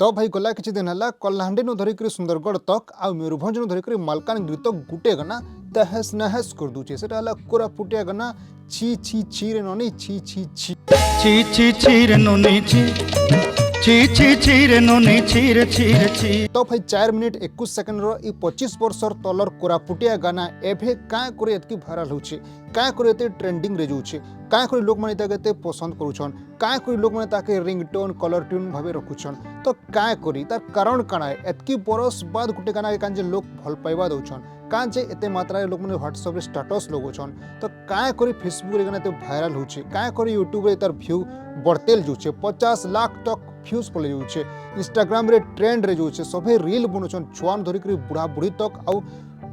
तो भाई गला किछि दिन हला कलाहांडी नु धरिक सुंदरगढ़ तक आ मयूरभंज नु धरिक मालकानगिरी तक गुटे गना तहस नहस कर दूचे सेटा हला कोरापुटिया गना छी छी छी रे ननी छी छी छी ची ची ची रे नोनी ची ची ची ची रे नोनी ची रे ची रे ची। तो भाई 4 मिनिट 21 सेकंड रो ई 25 वर्षर तलर कोरापुटिया गाना एभे काय करे एतकी वायरल होचे काय करे एते ट्रेंडिंग रे जोचे काय करे लोक माने ताके एते पसंद करूछन काय करे लोक माने ताके रिंगटोन कलर ट्यून भाबे रखुछन तो काय करी तार कारण काना एतकी बरस बाद गुटे गाना के कांजे लोक भल पाइबा दउछन कांजे एते मात्रा रे लोक माने व्हाट्सएप रे स्टेटस लगोछन तो काय करी फेसबुक रे गाना एते वायरल होचे काय करी यूट्यूब रे तार व्यू बढ़तेल जोचे 50 लाख तक व्यूज पले जाउछे इंस्टाग्राम रे ट्रेंड रे जाउछे सभे रील बनोछन छुआन धरिक बुढ़ा बुढ़ी तक आउ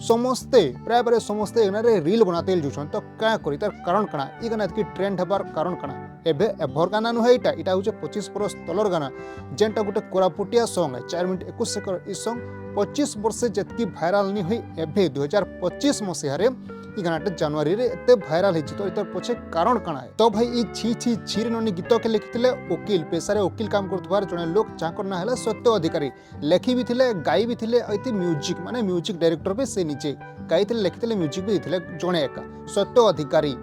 समस्ते प्राय प्राय समस्ते एना रे रील बनातेल जोछन तो क्या करी तार कारण काना ई गाना एतकी ट्रेंड हेबार कारण काना एबे एभर गाना नु है इटा होचे 25 बरस तलर गाना जेंटा गुटे कोरापुटिया सॉन्ग है 4 मिनिट 21 सेकंड ई सॉन्ग 25 वर्ष जेतकी वायरल नि होई एबे 2025 मसिहा रे ई गानाटे जनवरी रे एते वायरल हिची तो इतर पछे कारण काना है तो भाई ई छी छी छी ननी गीत के लिखिथिले वकील पेशारे वकील काम करतबार जने लोक चाकर ना हला सत्य अधिकारी लेखि भी थिले गाई भी थिले अति म्यूजिक माने म्यूजिक डायरेक्टर पे से नीचे गाइथिले लिखिथिले म्यूजिक भी थिले जने एका सत्य अधिकारी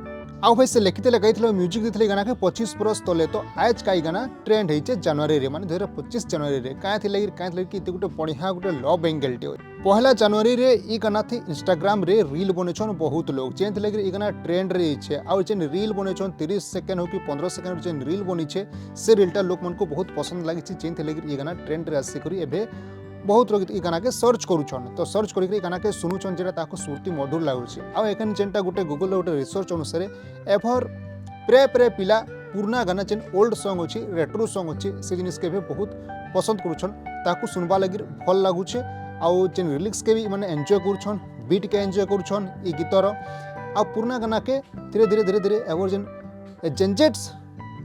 आउ भाई से लिखिथिले गाइथिले म्यूजिक दिथिले गाना के 25 बरस तले तो आज काई गाना ट्रेंड हेचे जनवरी रे माने 2025 जनवरी रे काय थिले कि गुटे बढ़िया गुटे लव एंगल टे पहला जनवरी रे ई गाना थी इंस्टाग्राम रे रील बनेछन बहुत लोग जेन थिले ई गाना ट्रेंड रे छे आ जेन रील बनेछन 30 सेकंड हो कि 15 सेकंड जेन रील बनी छे से रीलटा लोक मन को बहुत पसंद लागि छे जेन थिले ई गाना ट्रेंड रे आसी करी एबे बहुत लोग ई गाना के सर्च करूछन तो सर्च करी ई गाना के सुनुछन जेटा ताको सुरती मधुर लागुछे आ एखन जेनटा गुटे गूगल रे गुटे रिसर्च अनुसार एभर प्रे प्रे पिला पुराना गाना जेन ओल्ड सॉन्ग अछि रेट्रो सॉन्ग अछि से जिनिस के भी बहुत पसंद करूछन ताको सुनबा लागि भल लागुछे आउ जेन लिरिक्स के भी माने एन्जॉय करूछन बीट के एन्जॉय करूछन ई गीतर आ पुराना गाना के धीरे धीरे एवर जेन जेनजेट्स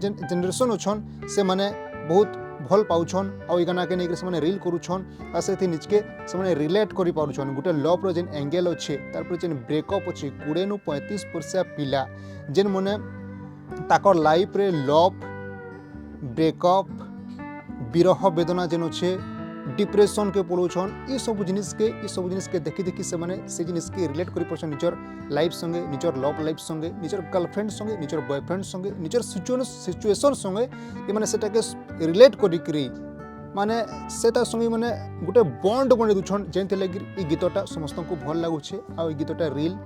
जेन जनरेशन अछन से माने बहुत भल पाउछन आ ई गाना के नेक से माने रील करूछन आ से थी निचके से माने रिलेट करि पाउछन गुटे लव रो जेन एंगल अछि तार पर जेन ब्रेकअप अछि 20 नु 35 वर्षिया पिला जेन माने ताकर लाइफ रे लव ब्रेकअप विरह वेदना जेन अछि डिप्रेशन के पड़ोछन ई सब जिनिस के देखि देखि से माने से जिनिस के रिलेट करि परछन निजर लाइफ संगे निजर लव लाइफ संगे निजर गर्लफ्रेंड संगे निजर बॉयफ्रेंड संगे निजर सिचुएशन संगे ई माने सेटा के रिलेट करि करी माने सेटा संगे माने गुटे बॉन्ड बने दुछन जेंते लागि ई गीतटा समस्त को भल लागुछे आ ई गीतटा रील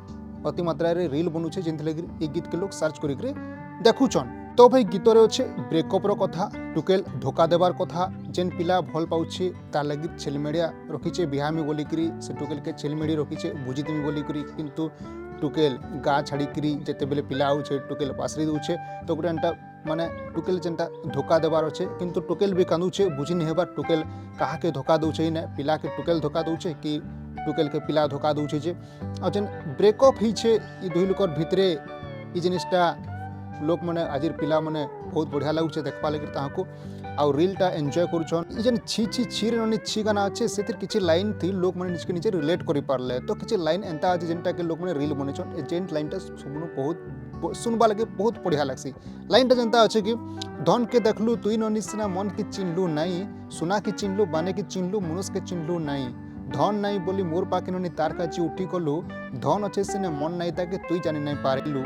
अति मात्रा रे रील बनुछे जेंते लागि ई गीत के लोग सर्च करि करी देखुछन तो भाई गीत रे अच्छे ब्रेकअप रो कथा टुकेल धोखा देवार कथा जेन पिला भल पाउछे तार लगी छेलमेड़िया रखीचे बिहा में बोलिकरी से टुकेल के छेलमेड़ी रखीचे बुझीदेमी बोलिकरी किंतु टुकेल गा छाड़ीकरी जेते बेले पिला आउछे टुकेल पासरी दउछे तो गुटे एंटा माने टुकेल जेनटा धोखा देवार अच्छे किंतु टुकेल भी कांदुछे बुझी नहीं हेबार टुकेल काहा के धोखा दउछे ना पिला के टुकेल धोखा दउछे कि टुकेल के पिला धोखा दउछे जे आ जेन ब्रेकअप हिचे ई दुई लोकर भितरे ई जिनिसटा लोक माने आजिर पिला माने बहुत बढ़िया लागुचे देखबा लागि ताहाको आ रीलटा एन्जॉय करूछन ई जेन छी छी छी रे ननी छी गाना अच्छे सेतिर किछि लाइन थी लोक माने निजके निजे रिलेट करि पारले तो किछि लाइन एंता अछि जेनटा के लोक माने रील बनेछन ए जेन लाइनटा सुनु बहुत सुनबा लागि बहुत बढ़िया लागसी लाइनटा जेनता अछि कि धन के देखलु तुई ननी सिना मन के चिन्हलु नाही सुना के चिन्हलु बाने के चिन्हलु मनुष्य के चिन्हलु नाही धन नाही बोली मोर पाके ननी तार काची उठी कलु धन अच्छे सिने मन नाही ताके तुई जानि नाही पारिलु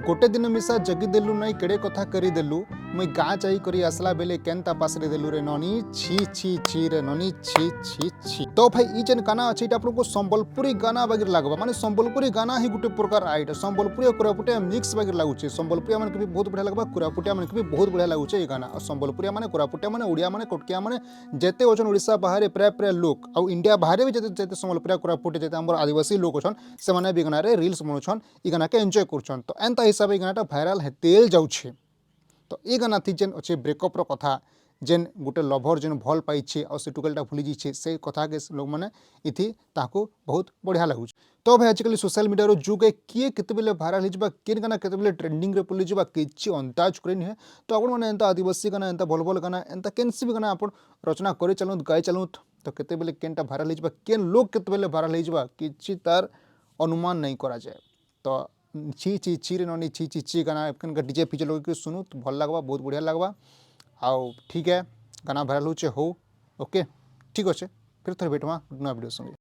गोटे दिन मिसा जगी देलु नहीं केड़े कथा करी देलु मुई गाँ चाही करी आसला बेले केनता पासरे देलु रे ननी छी छी छी रे ननी छी छी छी तो भाई ई जेन गाना अछि इटा आपको संबलपुरी गाना बागिर लागबा माने संबलपुरी गाना ही गुटे प्रकार आइटा संबलपुरी कोरापुटिया मिक्स बागिर लागुचे संबलपुरिया माने के भी बहुत बढ़िया लागबा कोरापुटिया माने के भी बहुत बढ़िया लागुचे ई गाना संबलपुरिया माने कोरापुटिया माने ओडिया माने कोटकिया माने जेते ओजन ओडिसा बाहर प्राय प्राय लोक आ इंडिया बाहर भी जेते जेते संबलपुरिया कोरापुटिया जेते हमर आदिवासी लोक छन से माने भी गाना रे रील्स बनोछन ई गाना के एन्जॉय करछन तो एंता हिसाब ए गानाटा भाइराल हेतेल जाउछे तो ई गाना थी जेन अच्छे ब्रेकअप रो कथा जेन गुटे लभर जेन भल पाइछे और से टुकेलटा भूली जाइछे से कथा के लोग माने इथि ताको बहुत बढ़िया लागुछ तो भाई आजकल सोशल मीडिया रो जुग किए केते बेले भाइराल हिजबा केन गाना केते बेले ट्रेंडिंग रे पल्ली जबा किछि अंदाज करेन है तो आपण माने एंता आदिवासी गाना एंता भल भल गाना एंता केनसी भी गाना आपण रचना करे चलुत गाय चलुत तो केते बेले केनटा भाइराल हिजबा केन लोग केते बेले भाइराल हिजबा किछि तार अनुमान नहीं करा जाए तो छी छी छी रे ननी छी छी छी गाना कनका डीजे फीजे लोग के सुनु तो भल लागबा बहुत बढ़िया लागबा आउ ठीक है गाना भाइराल होचे हो ओके ठीक अच्छे फिर थे भेटवा नुआ वीडियो संगे।